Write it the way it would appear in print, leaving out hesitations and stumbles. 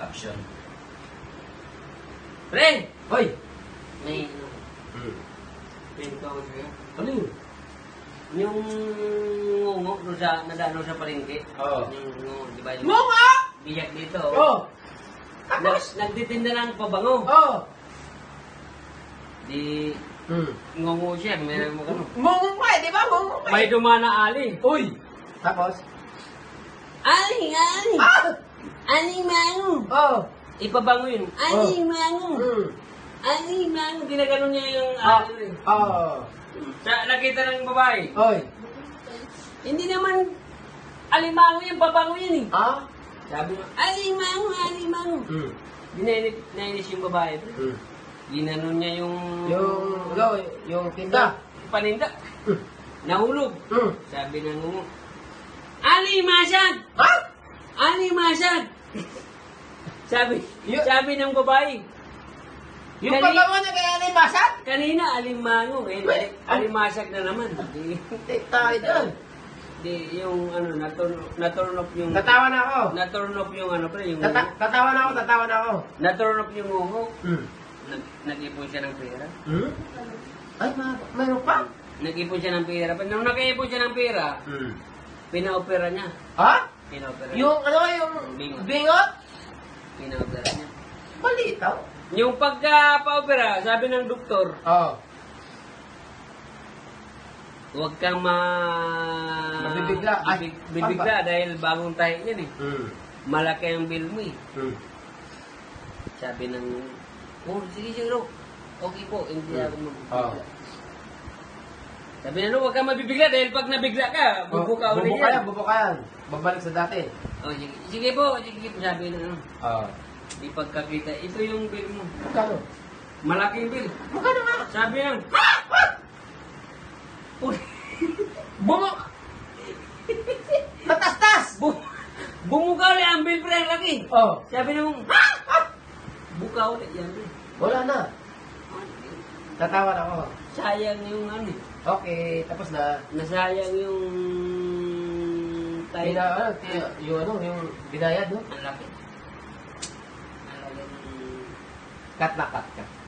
Action. Pre! Hoy! May, Hmm. pinto ako sa'yo. Ano yun? Yung ngungo doon sa, nadano sa palengke. Oo. Yung ngungo, di ba? Yung Ngungo! biyak dito. Oh! Tapos? Nagtitinda ng pabango. Oh! Di, Hmm. ngungo siya. May ano. Ngungo ka eh, di ba? Ngungo ka May eh. dumana ali. Uy! Tapos? Ali, ali! Ah! Ali, mango! Oh! Ipabango yun. Ali, mango! Hmm. Ali, mango! Ginaganon niya yung Ah! ali. Eh. Oh! Nakita ng babae. Hoy! Hindi naman alimango yung babango yun eh. Ah? Sabi mo, alimango, alimango. Hmm. Nainis yung babae. Hmm. Ginanon niya yung... Yung tinda. Paninda. Hmm. Nahulog. Hmm. Sabi ng ngungo, alimasag! Ha? Alimasag! sabi ng babae. Yung pagkawa niya kaya na yung basat? Kanina, alimango. Eh, Wait, alimasag na naman. Di, Tayo doon. yung ano, na-turn off yung... Tatawa na ako. Na-turn off yung ano pre, yung... Tatawa na ako. Na-turn off yung ngungo. Hmm. Nag-ipon siya ng pera. Hmm? Ay, mayroon pa? Nag-ipon siya ng pera. Nung nag-ipon siya ng pera, Hmm. pinaopera niya. Ha? Pinaopera niya. Yung ano, yung Bingot. bingot? Pinaopera niya. Balitaw. Yung pagka-paopera, sabi ng doktor, Oo. huwag kang Mabibigla. Ay, bibigla dahil bagong tahi yan eh. Hmm. Malaki ang bill mo eh. Hmm. Sabi ng, oh, sige siguro. Okay po, hindi ako mabibigla. Oo. Sabi na, huwag kang mabibigla dahil pag nabigla ka, bubuka ulit yan. Bubukayan. Babalik sa dati. Oh, sige po, sabi na ano. Oo. Di pagkakita, ito yung bill mo. Magkano? Malaking bill. Magkano nga? Sabi ng, Uy, Bumuk! Tatastas! bumuka ulit ang bill, pre, ang laki. Oo. Sabi nung, buka ulit yan, pre. Wala na. Tatawa na ako. Sayang yung ano eh. Okay, tapos na. Nasayang yung tayo. Yung binayad, no? Ang laki. Ang laki ng... Cut na cut.